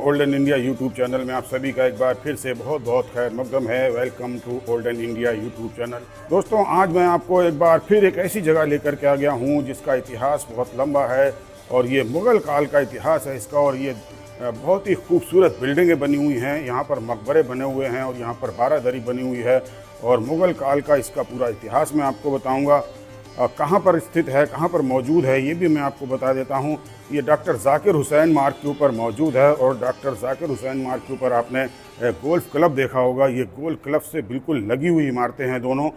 Olden India YouTube channel में आप सभी का एक बार फिर से बहुत बहुत खैर मकदम है। Welcome to olden India YouTube channel. दोस्तों, आज मैं आपको एक बार फिर एक ऐसी जगह लेकर के आ गया हूँ जिसका इतिहास बहुत लंबा है और ये मुग़ल काल का इतिहास है इसका। और ये बहुत ही खूबसूरत बिल्डिंगें बनी हुई हैं, यहाँ पर मकबरे बने हुए हैं और यहाँ पर बारादरी बनी हुई है। और मुग़ल काल का इसका पूरा इतिहास मैं आपको बताऊँगा। कहाँ पर स्थित है, कहाँ पर मौजूद है, ये भी मैं आपको बता देता हूँ। ये डॉक्टर ज़ाकिर हुसैन मार्ग के ऊपर मौजूद है और डॉक्टर ज़ाकिर हुसैन मार्ग के ऊपर आपने गोल्फ़ क्लब देखा होगा। ये गोल्फ़ क्लब से बिल्कुल लगी हुई इमारतें हैं दोनों।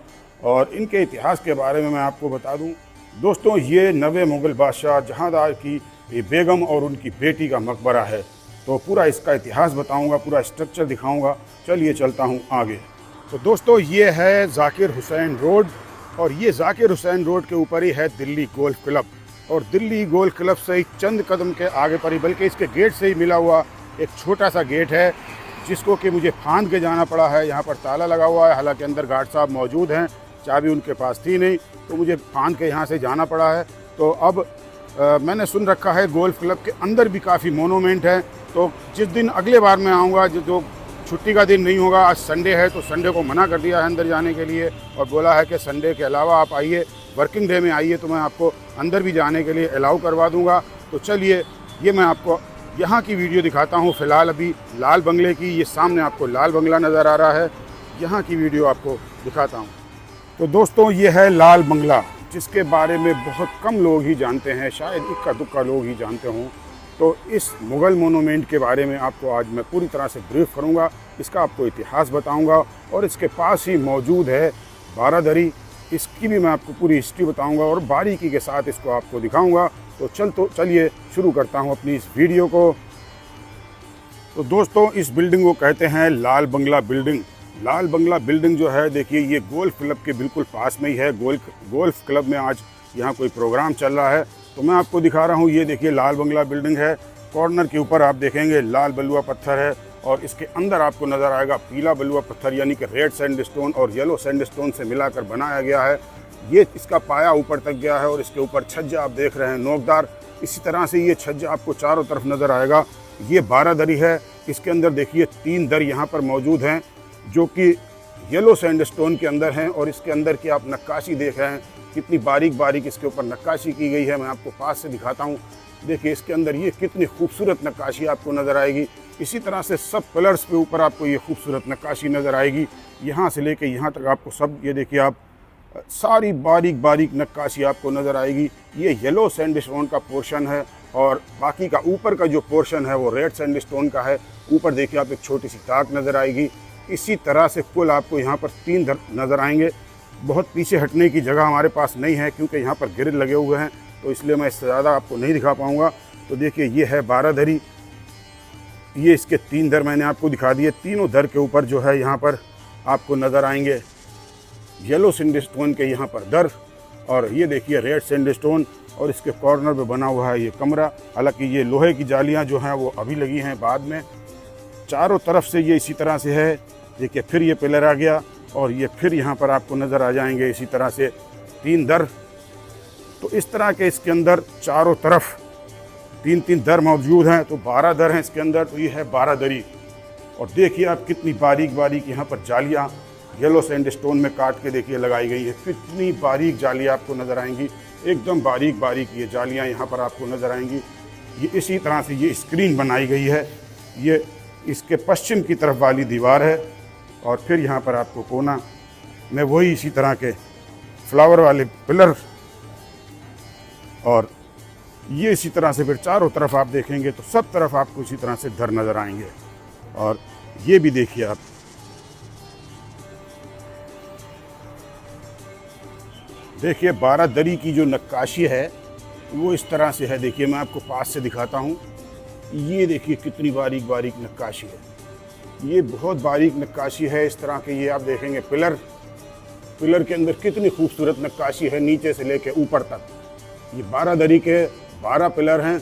और इनके इतिहास के बारे में मैं आपको बता दूँ दोस्तों, ये नवे मुग़ल बादशाह जहांदार की बेगम और उनकी बेटी का मकबरा है। तो पूरा इसका इतिहास बताऊँगा, पूरा स्ट्रक्चर दिखाऊँगा। चलिए चलता हूँ आगे। तो दोस्तों, ये है ज़ाकिर हुसैन रोड और ये ज़ाकिर हुसैन रोड के ऊपर ही है दिल्ली गोल्फ़ क्लब। और दिल्ली गोल्फ़ क्लब से ही चंद कदम के आगे पर ही, बल्कि इसके गेट से ही मिला हुआ एक छोटा सा गेट है जिसको कि मुझे फांद के जाना पड़ा है। यहाँ पर ताला लगा हुआ है, हालांकि अंदर गार्ड साहब मौजूद हैं, चाबी उनके पास थी नहीं, तो मुझे फांद के यहाँ से जाना पड़ा है। तो अब मैंने सुन रखा है गोल्फ़ क्लब के अंदर भी काफ़ी मोनूमेंट है। तो जिस दिन अगले बार मैं आऊँगा, जो छुट्टी का दिन नहीं होगा, आज संडे है, तो संडे को मना कर दिया है अंदर जाने के लिए और बोला है कि संडे के अलावा आप आइए, वर्किंग डे में आइए, तो मैं आपको अंदर भी जाने के लिए अलाउ करवा दूंगा। तो चलिए, ये मैं आपको यहाँ की वीडियो दिखाता हूँ। फ़िलहाल अभी लाल बंगले की, ये सामने आपको लाल बंगला नज़र आ रहा है, यहाँ की वीडियो आपको दिखाता हूँ। तो दोस्तों, ये है लाल बंगला, जिसके बारे में बहुत कम लोग ही जानते हैं, शायद इक्का दुक्का लोग ही जानते हों। तो इस मुग़ल मोनूमेंट के बारे में आपको आज मैं पूरी तरह से ब्रीफ करूंगा, इसका आपको इतिहास बताऊंगा। और इसके पास ही मौजूद है बारादरी, इसकी भी मैं आपको पूरी हिस्ट्री बताऊंगा और बारीकी के साथ इसको आपको दिखाऊंगा। तो चलिए शुरू करता हूं अपनी इस वीडियो को। तो दोस्तों, इस बिल्डिंग को कहते हैं लाल बंगला बिल्डिंग। लाल बंगला बिल्डिंग जो है, देखिए, ये गोल्फ़ क्लब के बिल्कुल पास में ही है। गोल्फ़ क्लब में आज यहाँ कोई प्रोग्राम चल रहा है, तो मैं आपको दिखा रहा हूँ। ये देखिए, लाल बंगला बिल्डिंग है। कॉर्नर के ऊपर आप देखेंगे लाल बलुआ पत्थर है और इसके अंदर आपको नज़र आएगा पीला बलुआ पत्थर, यानी कि रेड सैंडस्टोन और येलो सैंडस्टोन से मिलाकर बनाया गया है। ये इसका पाया ऊपर तक गया है और इसके ऊपर छज्जा आप देख रहे हैं नोकदार। इसी तरह से ये छज्जा आपको चारों तरफ नज़र आएगा। ये बारादरी है, इसके अंदर देखिए 3 दर यहाँ पर मौजूद हैं जो कि येलो सैंडस्टोन के अंदर हैं। और इसके अंदर की आप नक्काशी देख रहे हैं, कितनी बारीक बारीक इसके ऊपर नक्काशी की गई है। मैं आपको पास से दिखाता हूँ। देखिए, इसके अंदर ये कितनी खूबसूरत नक्काशी आपको नज़र आएगी। इसी तरह से सब पिलर्स पे ऊपर आपको ये खूबसूरत नक्काशी नज़र आएगी, यहाँ से लेके यहाँ तक आपको सब, ये देखिए आप, सारी बारीक बारीक नक्काशी आपको नज़र आएगी। ये येलो सैंडस्टोन का पोर्शन है और बाकी का ऊपर का जो पोर्शन है वो रेड सैंडस्टोन का है। ऊपर देखिए आप एक छोटी सी ताक नज़र आएगी। इसी तरह से कुल आपको यहाँ पर 3 दर नज़र आएंगे। बहुत पीछे हटने की जगह हमारे पास नहीं है क्योंकि यहाँ पर ग्रिल लगे हुए हैं, तो इसलिए मैं इससे ज़्यादा आपको नहीं दिखा पाऊँगा। तो देखिए, ये है बारादरी। ये इसके 3 दर मैंने आपको दिखा दिए। तीनों दर के ऊपर जो है यहाँ पर आपको नज़र आएंगे येलो सैंडस्टोन के यहाँ पर दर, और ये देखिए रेड सैंडस्टोन। और इसके कॉर्नर पे बना हुआ है ये कमरा। हालांकि ये लोहे की जालियाँ जो हैं वो अभी लगी हैं, बाद में। चारों तरफ से ये इसी तरह से है। देखिए, फिर ये पिलर आ गया और ये फिर यहाँ पर आपको नज़र आ जाएंगे इसी तरह से 3 दर। तो इस तरह के इसके अंदर चारों तरफ 3-3 दर मौजूद हैं, तो 12 दर हैं इसके अंदर। तो ये है बारादरी। और देखिए आप, कितनी बारीक बारीक यहाँ पर जालियाँ येलो सैंडस्टोन में काट के देखिए लगाई गई है। कितनी बारीक जालियाँ आपको नज़र आएंगी, एकदम बारीक बारीक ये जालियाँ यहाँ पर आपको नज़र आएंगी। ये इसी तरह से ये स्क्रीन बनाई गई है। ये इसके पश्चिम की तरफ वाली दीवार है और फिर यहाँ पर आपको कोना में वही इसी तरह के फ्लावर वाले पिलर, और ये इसी तरह से फिर चारों तरफ आप देखेंगे तो सब तरफ आपको इसी तरह से दर नज़र आएंगे। और ये भी देखिए आप, देखिए बारादरी की जो नक्काशी है वो इस तरह से है। देखिए, मैं आपको पास से दिखाता हूँ। ये देखिए कितनी बारीक बारीक नक्काशी है, ये बहुत बारीक नक्काशी है। इस तरह के ये आप देखेंगे पिलर के अंदर कितनी खूबसूरत नक्काशी है, नीचे से लेके ऊपर तक। ये बारादरी के 12 पिलर हैं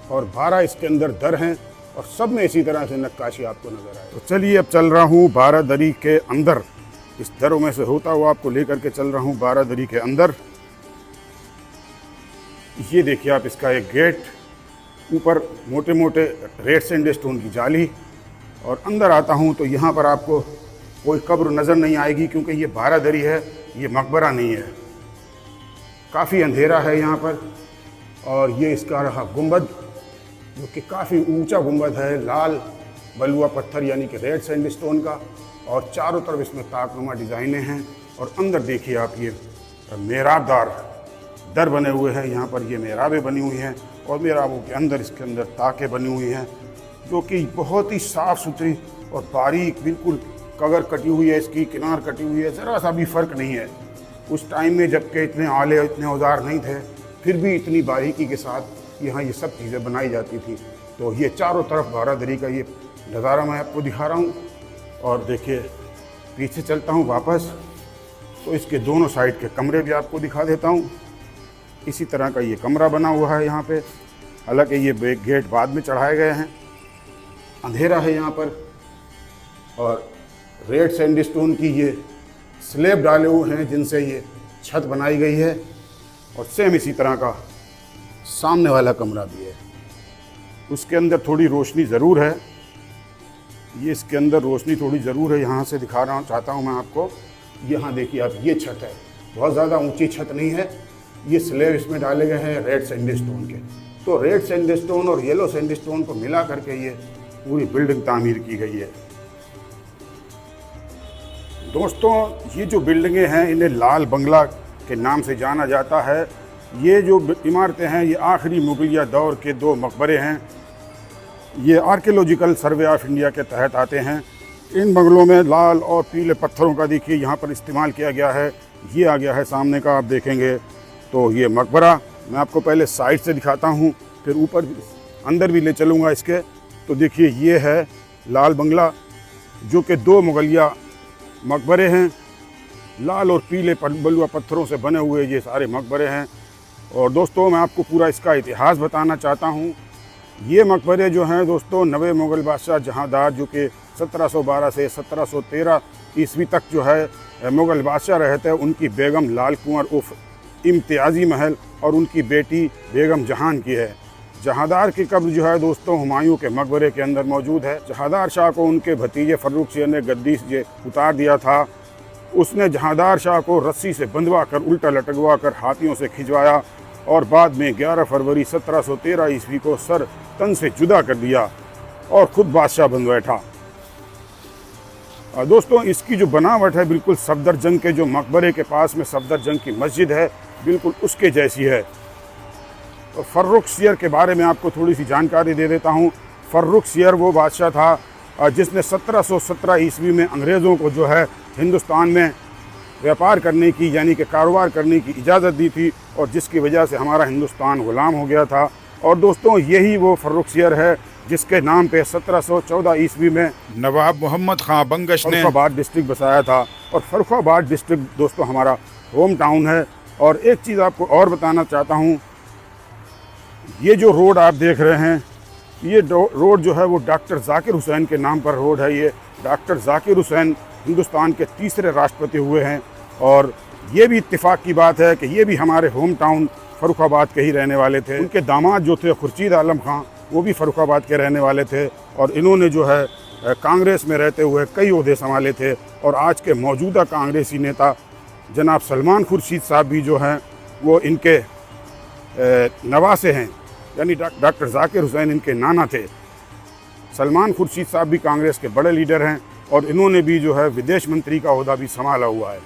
और 12 इसके अंदर दर हैं और सब में इसी तरह से नक्काशी आपको नज़र आए। तो चलिए, अब चल रहा हूँ बारादरी के अंदर। इस दरों में से होता हुआ आपको लेकर के चल रहा हूँ बारादरी के अंदर। ये देखिए आप, इसका एक गेट ऊपर मोटे मोटे रेड सैंडस्टोन की जाली, और अंदर आता हूँ तो यहाँ पर आपको कोई कब्र नज़र नहीं आएगी, क्योंकि ये बारादरी है, ये मकबरा नहीं है। काफ़ी अंधेरा है यहाँ पर। और ये इसका रहा गुंबद, जो कि काफ़ी ऊंचा गुंबद है, लाल बलुआ पत्थर यानी कि रेड सैंडस्टोन का, और चारों तरफ इसमें ताकनुमा डिज़ाइनें हैं। और अंदर देखिए आप, ये मेहराबदार दर बने हुए हैं, यहाँ पर ये मेहराबें बनी हुई हैं, और मेहराबों के अंदर इसके अंदर ताकें बनी हुई हैं, जो कि बहुत ही साफ़ सुथरी और बारीक, बिल्कुल कगर कटी हुई है, इसकी किनार कटी हुई है, ज़रा सा भी फ़र्क नहीं है। उस टाइम में जबकि इतने आले, इतने औजार नहीं थे, फिर भी इतनी बारीकी के साथ यहाँ ये सब चीज़ें बनाई जाती थी। तो ये चारों तरफ बारादरी का ये नज़ारा मैं आपको दिखा रहा हूँ। और देखिए पीछे चलता हूँ वापस, तो इसके दोनों साइड के कमरे भी आपको दिखा देता हूँ। इसी तरह का ये कमरा बना हुआ है यहाँ पे, हालांकि ये गेट बाद में चढ़ाए गए हैं। अंधेरा है यहाँ पर, और रेड सैंडस्टोन की ये स्लैब डाले हुए हैं जिनसे ये छत बनाई गई है। और सेम इसी तरह का सामने वाला कमरा भी है, उसके अंदर थोड़ी रोशनी ज़रूर है। ये इसके अंदर रोशनी थोड़ी ज़रूर है, यहाँ से दिखा रहा चाहता हूँ मैं आपको। यहाँ देखिए आप, ये छत है, बहुत ज़्यादा ऊंची छत नहीं है। ये स्लैब इसमें डाले गए हैं रेड सैंडस्टोन के। तो रेड सैंडस्टोन और येलो सैंडस्टोन को मिला करके ये पूरी बिल्डिंग तामीर की गई है। दोस्तों, ये जो बिल्डिंगें हैं इन्हें लाल बंगला के नाम से जाना जाता है। ये जो इमारतें हैं ये आखिरी मुगलिया दौर के 2 मकबरे हैं। ये आर्कियोलॉजिकल सर्वे ऑफ इंडिया के तहत आते हैं। इन बंगलों में लाल और पीले पत्थरों का देखिए यहाँ पर इस्तेमाल किया गया है। ये आ गया है सामने का, आप देखेंगे तो ये मकबरा। मैं आपको पहले साइड से दिखाता हूँ, फिर ऊपर अंदर भी ले चलूँगा इसके। तो देखिए ये है लाल बंगला, जो कि 2 मुगलिया मकबरे हैं। लाल और पीले बलुआ पत्थरों से बने हुए ये सारे मकबरे हैं। और दोस्तों, मैं आपको पूरा इसका इतिहास बताना चाहता हूँ। ये मकबरे जो हैं दोस्तों, 9वें मुग़ल बादशाह जहांदार, जो कि 1712 से 1713 ईस्वी तक जो है मुग़ल बादशाह रहे थे, उनकी बेगम लाल कुंवर उर्फ इम्तियाज़ी महल और उनकी बेटी बेगम जहान की है। जहांदार की कब्र जो है दोस्तों हुमायूं के मकबरे के अंदर मौजूद है। जहांदार शाह को उनके भतीजे फर्रुख सियर ने गद्दी से उतार दिया था। उसने जहांदार शाह को रस्सी से बंधवा कर, उल्टा लटकवा कर हाथियों से खिंचवाया, और बाद में 11 फरवरी 1713 ईस्वी को सर तन से जुदा कर दिया और ख़ुद बादशाह बन बैठा। दोस्तों, इसकी जो बनावट है बिल्कुल सफदरजंग के जो मकबरे के पास में सफदरजंग की मस्जिद है, बिल्कुल उसके जैसी है। तो फर्रुख सियर के बारे में आपको थोड़ी सी जानकारी दे देता हूँ। फर्रुख सियर वो बादशाह था जिसने 1717 ईस्वी में अंग्रेज़ों को जो है हिंदुस्तान में व्यापार करने की, यानी कि कारोबार करने की इजाज़त दी थी, और जिसकी वजह से हमारा हिंदुस्तान ग़ुलाम हो गया था। और दोस्तों, यही वो फर्रुख सियर है जिसके नाम पे 1714 ईस्वी में नवाब मोहम्मद खां बंगश ने फर्रुखाबाद डिस्ट्रिक्ट बसाया था। और फर्रुखाबाद डिस्ट्रिक्ट दोस्तों हमारा होम टाउन है। और एक चीज़ आपको और बताना चाहता हूँ, ये जो रोड आप देख रहे हैं, ये रोड जो है वो डॉक्टर ज़ाकिर हुसैन के नाम पर रोड है। ये डॉक्टर ज़ाकिर हुसैन हिंदुस्तान के 3रे राष्ट्रपति हुए हैं। और ये भी इत्तेफाक की बात है कि ये भी हमारे होम टाउन फर्रुखाबाद के ही रहने वाले थे। उनके दामाद जो थे खुर्शीद आलम खां, वो भी फर्रुखाबाद के रहने वाले थे। और इन्होंने जो है कांग्रेस में रहते हुए कई ओहदे संभाले थे। और आज के मौजूदा कांग्रेसी नेता जनाब सलमान खुर्शीद साहब भी जो हैं वो इनके नवासे हैं, यानी डॉक्टर ज़ाकिर हुसैन इनके नाना थे। सलमान खुर्शीद साहब भी कांग्रेस के बड़े लीडर हैं, और इन्होंने भी जो है विदेश मंत्री का ओहदा भी संभाला हुआ है।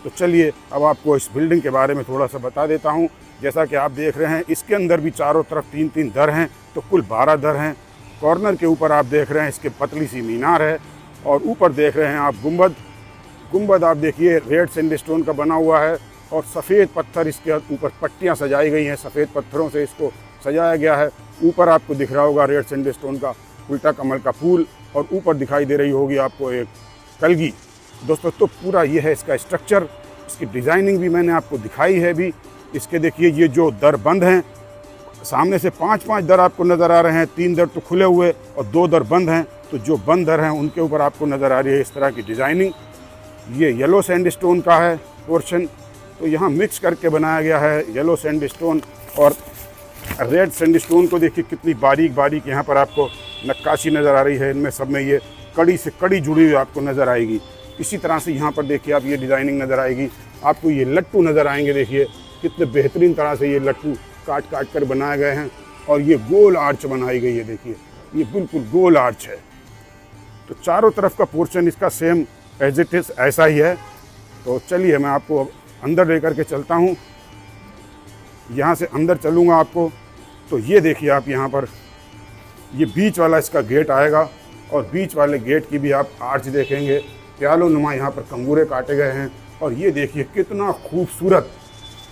तो चलिए अब आपको इस बिल्डिंग के बारे में थोड़ा सा बता देता हूँ। जैसा कि आप देख रहे हैं, इसके अंदर भी चारों तरफ 3-3 दर हैं, तो कुल 12 दर हैं। कॉर्नर के ऊपर आप देख रहे हैं इसके पतली सी मीनार है, और ऊपर देख रहे हैं आप गुंबद आप देखिए रेड सैंडस्टोन का बना हुआ है, और सफ़ेद पत्थर इसके ऊपर पट्टियाँ सजाई गई हैं, सफ़ेद पत्थरों से इसको सजाया गया है। ऊपर आपको दिख रहा होगा रेड सैंडस्टोन का उल्टा कमल का फूल, और ऊपर दिखाई दे रही होगी आपको एक कलगी। दोस्तों, तो पूरा ये है इसका स्ट्रक्चर। इसकी डिज़ाइनिंग भी मैंने आपको दिखाई है भी। इसके देखिए ये जो दर बंद हैं, सामने से 5-5 दर आपको नज़र आ रहे हैं, 3 दर तो खुले हुए और 2 दर बंद हैं। तो जो बंद दर हैं उनके ऊपर आपको नज़र आ रही है इस तरह की डिज़ाइनिंग। ये येलो सैंडस्टोन का है पोर्शन, तो यहाँ मिक्स करके बनाया गया है येलो सैंडस्टोन और रेड सैंडस्टोन को देखिए कितनी बारीक बारीक यहाँ पर आपको नक्काशी नज़र आ रही है। इनमें सब में ये कड़ी से कड़ी जुड़ी हुई आपको नज़र आएगी। इसी तरह से यहाँ पर देखिए आप ये डिज़ाइनिंग नज़र आएगी आपको। ये लट्टू नज़र आएंगे, देखिए कितने बेहतरीन तरह से ये लट्टू काट काट कर बनाए गए हैं। और ये गोल आर्च बनाई गई है, देखिए ये बिल्कुल गोल आर्च है। तो चारों तरफ का पोर्शन इसका सेम एज इट इज़ ऐसा ही है। तो चलिए मैं आपको अंदर लेकर के चलता हूँ। यहाँ से अंदर चलूँगा आपको, तो ये देखिए आप यहाँ पर ये बीच वाला इसका गेट आएगा और बीच वाले गेट की भी आप आर्च देखेंगे। प्यालों नुमा यहाँ पर कंगूरे काटे गए हैं। और ये देखिए कितना खूबसूरत,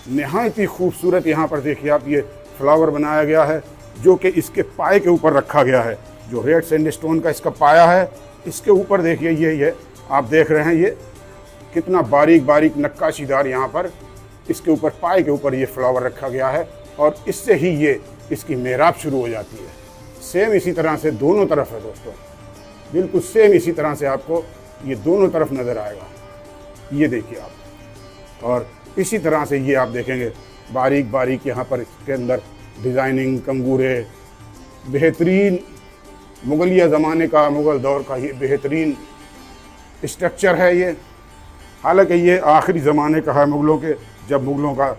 नहायत ही खूबसूरत यहाँ पर देखिए आप ये फ्लावर बनाया गया है, जो कि इसके पाए के ऊपर रखा गया है। जो रेड सैंडस्टोन का इसका पाया है, इसके ऊपर देखिए ये आप देख रहे हैं ये कितना बारीक बारीक नक्काशीदार यहाँ पर इसके ऊपर पाए के ऊपर ये फ्लावर रखा गया है। और इससे ही ये इसकी मेहराब शुरू हो जाती है। सेम इसी तरह से दोनों तरफ है दोस्तों, बिल्कुल सेम इसी तरह से आपको ये दोनों तरफ नज़र आएगा। ये देखिए आप, और इसी तरह से ये आप देखेंगे बारीक बारीक यहाँ पर इसके अंदर डिज़ाइनिंग, कंगूरे, बेहतरीन मुगलिया ज़माने का, मुग़ल दौर का ये बेहतरीन स्ट्रक्चर है ये। हालांकि ये आखिरी ज़माने का है मुग़लों के, जब मुग़लों का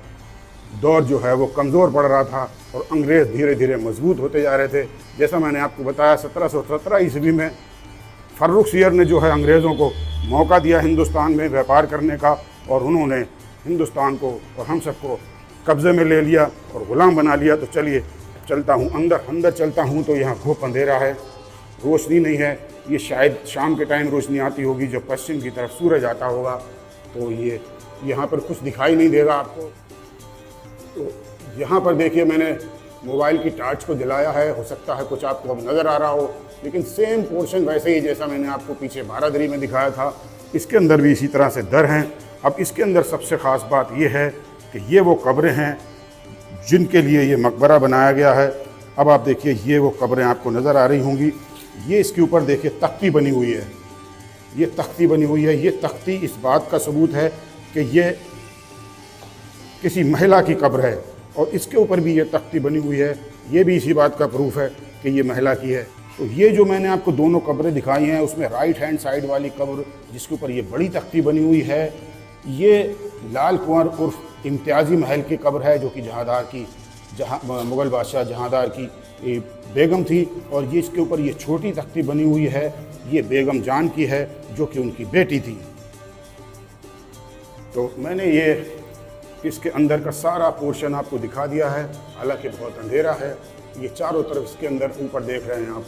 दौर जो है वो कमज़ोर पड़ रहा था और अंग्रेज़ धीरे धीरे मजबूत होते जा रहे थे। जैसा मैंने आपको बताया 1717 ईस्वी में फर्रुख सियर ने जो है अंग्रेज़ों को मौका दिया हिंदुस्तान में व्यापार करने का, और उन्होंने हिंदुस्तान को और हम सबको कब्ज़े में ले लिया और ग़ुलाम बना लिया। तो चलिए चलता हूँ अंदर चलता हूँ। तो यहाँ घुप अंधेरा है, रोशनी नहीं है। ये शायद शाम के टाइम रोशनी आती होगी जब पश्चिम की तरफ सूरज आता होगा, तो ये यहाँ पर कुछ दिखाई नहीं देगा आपको। तो यहाँ पर देखिए मैंने मोबाइल की टार्च को जलाया है, हो सकता है कुछ आपको अब नज़र आ रहा हो, लेकिन सेम पोर्शन वैसे ही जैसा मैंने आपको पीछे बारादरी में दिखाया था, इसके अंदर भी इसी तरह से दर हैं। अब इसके अंदर सबसे ख़ास बात यह है कि ये वो कब्रें हैं जिनके लिए ये मकबरा बनाया गया है। अब आप देखिए ये वो कब्रें आपको नज़र आ रही होंगी। ये इसके ऊपर देखिए तख्ती बनी हुई है, ये तख्ती बनी हुई है। ये तख्ती इस बात का सबूत है कि ये किसी महिला की कब्र है, और इसके ऊपर भी ये तख्ती बनी हुई है, ये भी इसी बात का प्रूफ है कि ये महिला की है। तो ये जो मैंने आपको दोनों कब्रें दिखाई हैं, उसमें राइट हैंड साइड वाली कब्र जिसके ऊपर ये बड़ी तख्ती बनी हुई है, ये लाल कुंवर उर्फ इम्तियाज़ी महल की कब्र है, जो कि मुग़ल बादशाह जहांदार की बेगम थी। और ये इसके ऊपर ये छोटी तख्ती बनी हुई है, ये बेगम जान की है, जो कि उनकी बेटी थी। तो मैंने ये इसके अंदर का सारा पोर्शन आपको दिखा दिया है। हालांकि बहुत अंधेरा है। ये चारों तरफ इसके अंदर ऊपर देख रहे हैं आप,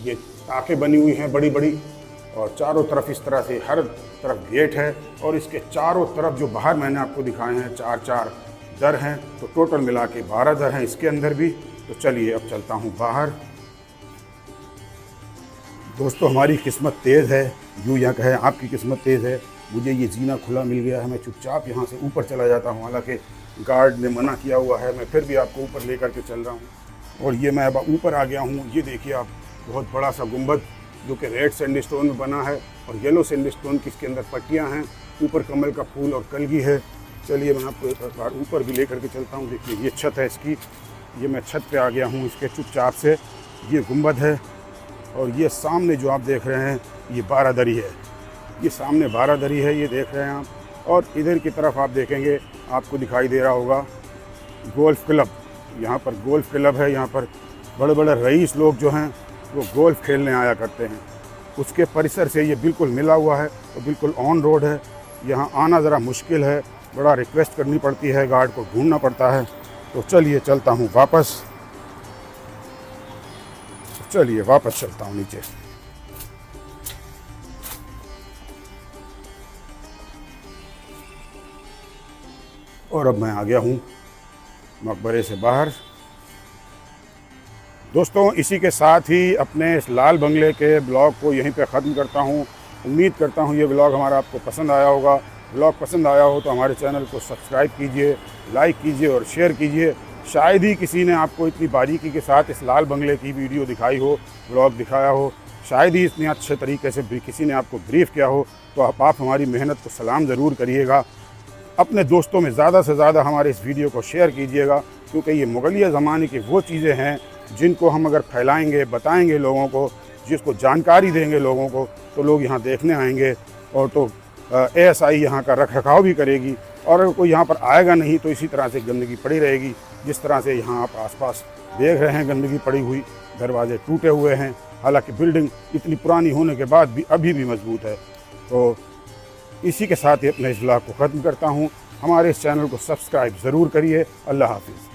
ये ताकें बनी हुई हैं बड़ी बड़ी, और चारों तरफ इस तरह से हर तरफ गेट है। और इसके चारों तरफ जो बाहर मैंने आपको दिखाए हैं 4-4 दर हैं, तो टोटल मिला के 12 दर हैं इसके अंदर भी। तो चलिए अब चलता हूँ बाहर। दोस्तों हमारी किस्मत तेज़ है, यूँ या कहें आपकी किस्मत तेज़ है। मुझे ये जीना खुला मिल गया है, मैं चुपचाप यहाँ से ऊपर चला जाता हूँ। हालांकि गार्ड ने मना किया हुआ है, मैं फिर भी आपको ऊपर लेकर के चल रहा हूँ। और ये मैं अब ऊपर आ गया हूँ। ये देखिए आप, बहुत बड़ा सा गुंबद जो कि रेड सैंडस्टोन में बना है और येलो सैंडस्टोन की इसके अंदर पट्टियाँ हैं। ऊपर कमल का फूल और कलगी है। चलिए मैं आपको एक बार ऊपर भी लेकर के चलता हूँ। देखिए ये छत है इसकी, ये मैं छत पे आ गया हूँ इसके चुपचाप से। ये गुंबद है और ये सामने जो आप देख रहे हैं ये बारादरी है। ये सामने बारादरी है, ये देख रहे हैं आप। और इधर की तरफ आप देखेंगे, आपको दिखाई दे रहा होगा गोल्फ़ क्लब। यहाँ पर गोल्फ़ क्लब है। यहाँ पर बड़े बड़े रईस लोग जो हैं वो गोल्फ़ खेलने आया करते हैं। उसके परिसर से ये बिल्कुल मिला हुआ है और बिल्कुल ऑन रोड है। यहाँ आना ज़रा मुश्किल है, बड़ा रिक्वेस्ट करनी पड़ती है, गार्ड को ढूंढना पड़ता है। तो चलिए चलता हूँ वापस, चलिए वापस चलता हूँ नीचे। और अब मैं आ गया हूँ मकबरे से बाहर। दोस्तों इसी के साथ ही अपने इस लाल बंगले के ब्लॉग को यहीं पे ख़त्म करता हूँ। उम्मीद करता हूँ ये ब्लॉग हमारा आपको पसंद आया होगा। ब्लॉग पसंद आया हो तो हमारे चैनल को सब्सक्राइब कीजिए, लाइक कीजिए और शेयर कीजिए। शायद ही किसी ने आपको इतनी बारीकी के साथ इस लाल बंगले की वीडियो दिखाई हो, ब्लॉग दिखाया हो। शायद ही इतने अच्छे तरीके से किसी ने आपको ब्रीफ़ किया हो। तो आप हमारी मेहनत को सलाम ज़रूर करिएगा। अपने दोस्तों में ज़्यादा से ज़्यादा हमारे इस वीडियो को शेयर कीजिएगा क्योंकि ये मुगलिया ज़माने की वो चीज़ें हैं जिनको हम अगर फैलाएंगे, बताएंगे लोगों को, जिसको जानकारी देंगे लोगों को, तो लोग यहाँ देखने आएंगे और तो ASI यहाँ का रख रखाव भी करेगी। और अगर कोई यहाँ पर आएगा नहीं तो इसी तरह से गंदगी पड़ी रहेगी। जिस तरह से यहाँ आप आसपास देख रहे हैं गंदगी पड़ी हुई, दरवाजे टूटे हुए हैं, हालांकि बिल्डिंग इतनी पुरानी होने के बाद भी अभी भी मजबूत है। तो इसी के साथ ही अपने इस व्लॉग को ख़त्म करता हूँ। हमारे इस चैनल को सब्सक्राइब ज़रूर करिए। अल्लाह हाफिज़।